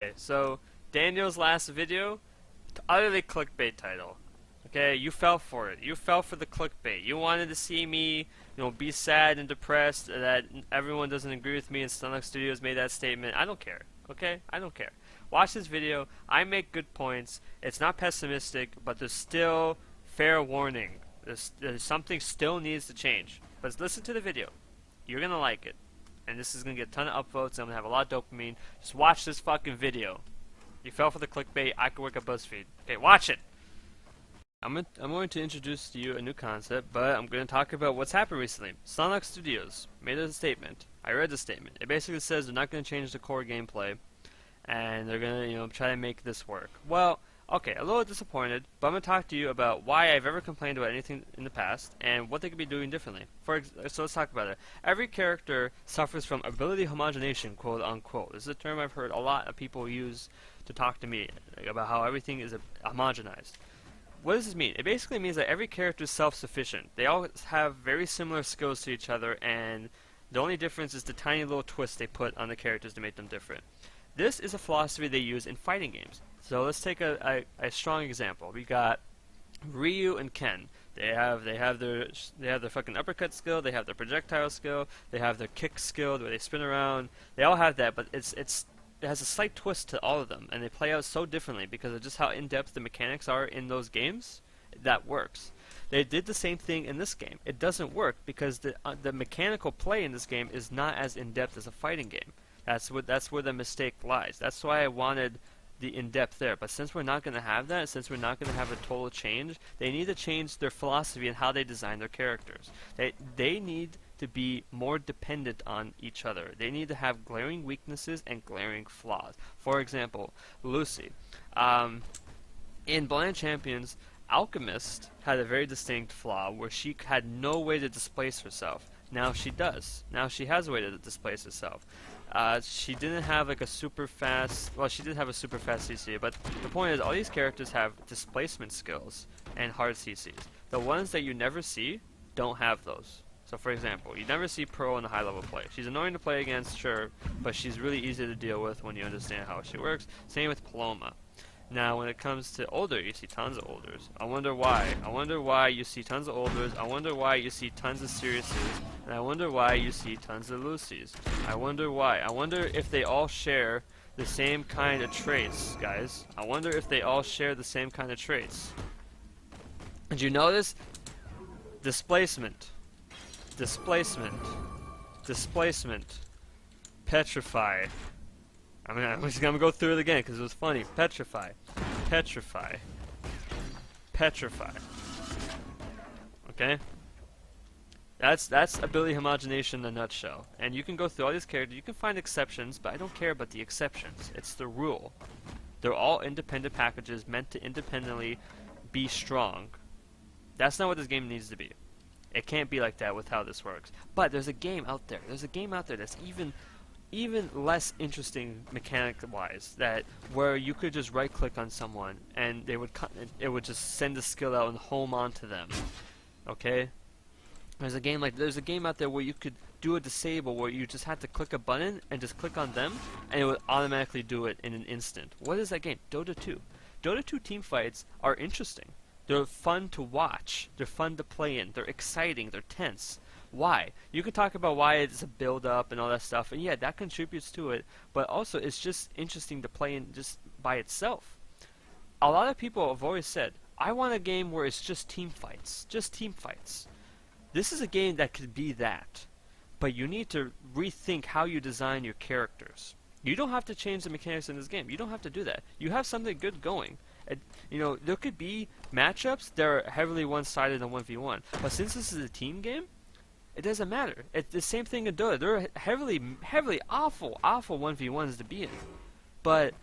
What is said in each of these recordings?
Okay, so Daniel's last video, utterly clickbait title. Okay, you fell for it. You fell for the clickbait. You wanted to see me, be sad and depressed that everyone doesn't agree with me and Stunlock Studios made that statement. I don't care. Okay, I don't care. Watch this video. I make good points. It's not pessimistic, but there's still fair warning. There's something still needs to change. But listen to the video. You're gonna like it. And this is going to get a ton of upvotes, and I'm going to have a lot of dopamine. Just watch this fucking video. You fell for the clickbait, I could work at BuzzFeed. Okay, watch it! I'm going to introduce to you a new concept, but I'm going to talk about what's happened recently. Stunlock Studios made a statement. I read the statement. It basically says they're not going to change the core gameplay, and they're going to, try to make this work. Well, okay, a little disappointed, but I'm going to talk to you about why I've ever complained about anything in the past and what they could be doing differently. So let's talk about it. Every character suffers from ability homogenization, quote unquote. This is a term I've heard a lot of people use to talk to me about how everything is homogenized. What does this mean? It basically means that every character is self-sufficient. They all have very similar skills to each other, and the only difference is the tiny little twist they put on the characters to make them different. This is a philosophy they use in fighting games. So let's take a strong example. We got Ryu and Ken. They have their fucking uppercut skill. They have their projectile skill. They have their kick skill where they spin around. They all have that, but it has a slight twist to all of them, and they play out so differently because of just how in-depth the mechanics are in those games. That works. They did the same thing in this game. It doesn't work because the mechanical play in this game is not as in-depth as a fighting game. That's where the mistake lies. That's why I wanted the in-depth there. But since we're not going to have that, since we're not going to have a total change, they need to change their philosophy and how they design their characters. They need to be more dependent on each other. They need to have glaring weaknesses and glaring flaws. For example, Lucy. In Blind Champions, Alchemist had a very distinct flaw where she had no way to displace herself. Now she does. Now she has a way to displace herself. She didn't have like a super fast, well, she did have a super fast CC, but the point is all these characters have displacement skills and hard CCs. The ones that you never see don't have those. So for example, you never see Pearl in a high level play. She's annoying to play against, sure, but she's really easy to deal with when you understand how she works. Same with Paloma. Now, when it comes to older, you see tons of olders. I wonder why. I wonder why you see tons of olders. I wonder why you see tons of Siriuses. And I wonder why you see tons of Lucys. I wonder why. I wonder if they all share the same kind of traits, guys. I wonder if they all share the same kind of traits. Did you notice? Displacement. Displacement. Displacement. Petrify. I'm just gonna go through it again because it was funny. Petrify. Petrify. Petrify. Okay? That's ability homogenization in a nutshell. And you can go through all these characters, you can find exceptions, but I don't care about the exceptions. It's the rule. They're all independent packages meant to independently be strong. That's not what this game needs to be. It can't be like that with how this works. But there's a game out there. There's a game out there that's even less interesting mechanic-wise, that where you could just right-click on someone and it would just send the skill out and home onto them. Okay? There's a game out there where you could do a disable where you just had to click a button and just click on them and it would automatically do it in an instant. What is that game? Dota 2. Dota 2 team fights are interesting. They're fun to watch. They're fun to play in. They're exciting. They're tense. Why? You can talk about why it's a build-up and all that stuff, and yeah, that contributes to it, but also it's just interesting to play in just by itself. A lot of people have always said, I want a game where it's just team fights. Just team fights. This is a game that could be that, but you need to rethink how you design your characters. You don't have to change the mechanics in this game. You don't have to do that. You have something good going. There could be matchups that are heavily one-sided in 1v1, but since this is a team game, it doesn't matter. It's the same thing in Dota. They're heavily awful 1v1s to be in. But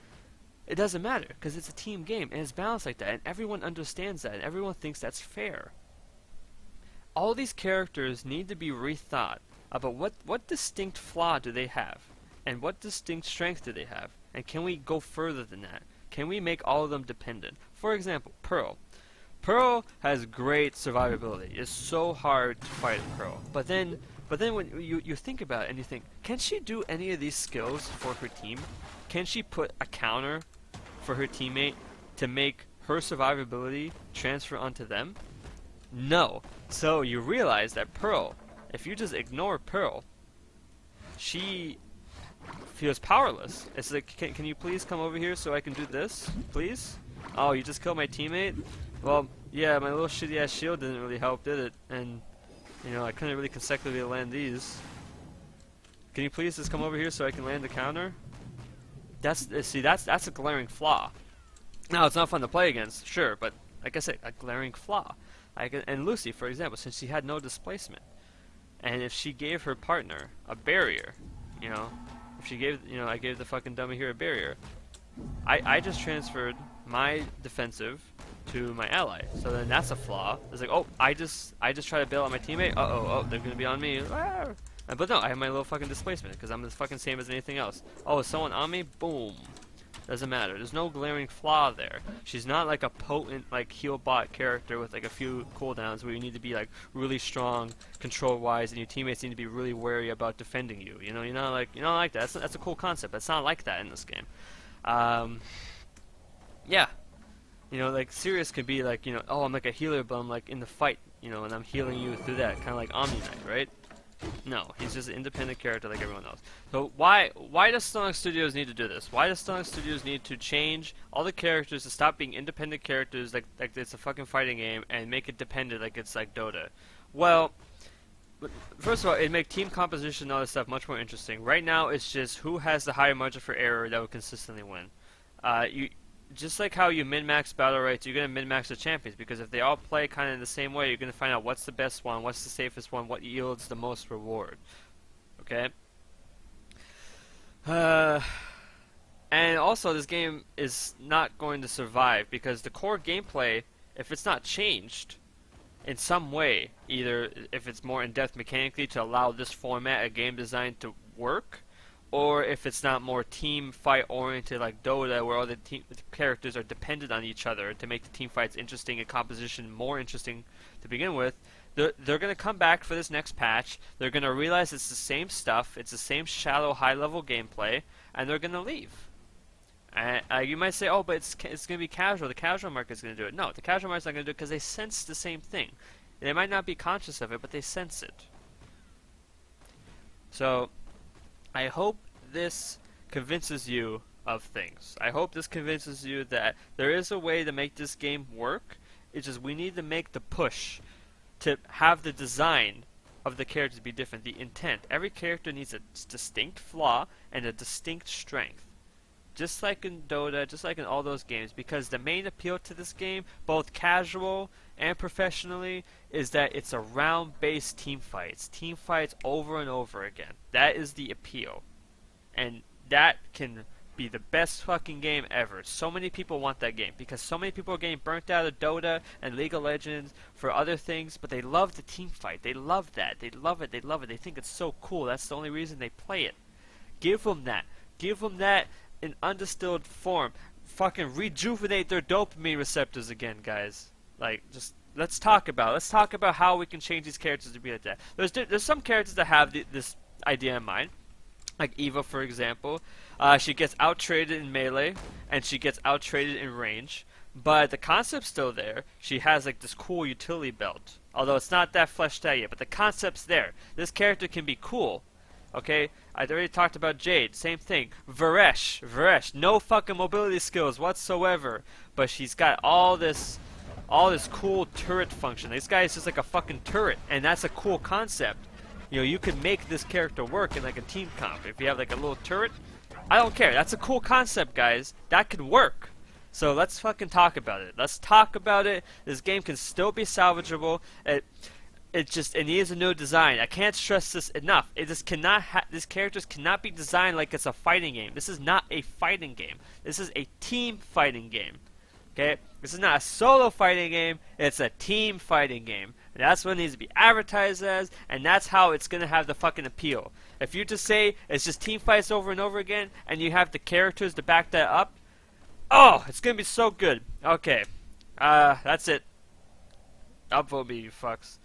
it doesn't matter because it's a team game and it's balanced like that and everyone understands that and everyone thinks that's fair. All these characters need to be rethought about what distinct flaw do they have and what distinct strength do they have, and can we go further than that? Can we make all of them dependent? For example, Pearl. Pearl has great survivability. It's so hard to fight Pearl. But then But then when you think about it and you think, can she do any of these skills for her team? Can she put a counter for her teammate to make her survivability transfer onto them? No. So you realize that Pearl, if you just ignore Pearl, she feels powerless. It's like, can you please come over here so I can do this, please? Oh, you just killed my teammate? Well, yeah, my little shitty ass shield didn't really help, did it? And you know, I couldn't really consecutively land these. Can you please just come over here so I can land the counter? That's a glaring flaw. Now, it's not fun to play against, sure, but like I said, a glaring flaw. And Lucy, for example, since she had no displacement, and if she gave her partner a barrier, you know, if she gave, you know, I gave the fucking dummy here a barrier, I just transferred my defensive to my ally. So then that's a flaw. It's like, oh, I just try to bail out my teammate. Oh, they're gonna be on me. Ah. But no, I have my little fucking displacement because I'm the fucking same as anything else. Oh, is someone on me? Boom. Doesn't matter. There's no glaring flaw there. She's not like a potent like heal bot character with like a few cooldowns where you need to be like really strong control wise and your teammates need to be really wary about defending you. You know, you're not like that. That's a cool concept. It's not like that in this game. Yeah. You know, like Sirius could be like, you know, oh, I'm like a healer, but I'm like in the fight, you know, and I'm healing you through that, kind of like Omni Knight, right? No, he's just an independent character like everyone else. So why does Sonic Studios need to do this? Why does Sonic Studios need to change all the characters to stop being independent characters like it's a fucking fighting game and make it dependent like it's like Dota? Well, first of all, it'd make team composition and all this stuff much more interesting. Right now, it's just who has the higher margin for error that will consistently win. Just like how you min-max battle rates, you're going to min-max the champions, because if they all play kind of in the same way, you're going to find out what's the best one, what's the safest one, what yields the most reward. Okay? And also, this game is not going to survive, because the core gameplay, if it's not changed in some way, either if it's more in-depth mechanically to allow this format of game design to work, or if it's not more team fight oriented like Dota, where all the characters are dependent on each other to make the team fights interesting and composition more interesting to begin with, they're going to come back for this next patch. They're going to realize it's the same stuff, it's the same shallow, high-level gameplay, and they're going to leave. You might say, oh, but it's going to be casual. The casual market's going to do it. No, the casual market's not going to do it because they sense the same thing. They might not be conscious of it, but they sense it. So I hope this convinces you of things. I hope this convinces you that there is a way to make this game work. It's just we need to make the push to have the design of the characters be different, the intent. Every character needs a distinct flaw and a distinct strength. Just like in Dota, just like in all those games, because the main appeal to this game, both casual and professionally, is that it's a round-based team fights. Team fights over and over again. That is the appeal. And that can be the best fucking game ever. So many people want that game, because so many people are getting burnt out of Dota and League of Legends for other things, but they love the team fight. They love that. They love it. They love it. They think it's so cool. That's the only reason they play it. Give them that. Give them that in undistilled form. Fucking rejuvenate their dopamine receptors again, guys. Like, just let's talk about how we can change these characters to be like that. There's some characters that have this idea in mind, like Eva, for example. She gets out-traded in melee, and she gets out-traded in range, but the concept's still there. She has like this cool utility belt, although it's not that fleshed out yet, but the concept's there. This character can be cool. Okay, I already talked about Jade, same thing. Varesh, no fucking mobility skills whatsoever, but she's got all this cool turret function. This guy is just like a fucking turret, and that's a cool concept. You know, you can make this character work in like a team comp. If you have like a little turret, I don't care. That's a cool concept, guys. That could work. So let's fucking talk about it. Let's talk about it. This game can still be salvageable. It needs a new design. I can't stress this enough. These characters cannot be designed like it's a fighting game. This is not a fighting game. This is a team fighting game. Okay? This is not a solo fighting game. It's a team fighting game. And that's what it needs to be advertised as, and that's how it's going to have the fucking appeal. If you just say it's just team fights over and over again, and you have the characters to back that up, oh, it's going to be so good. Okay. That's it. Upvote me, you fucks.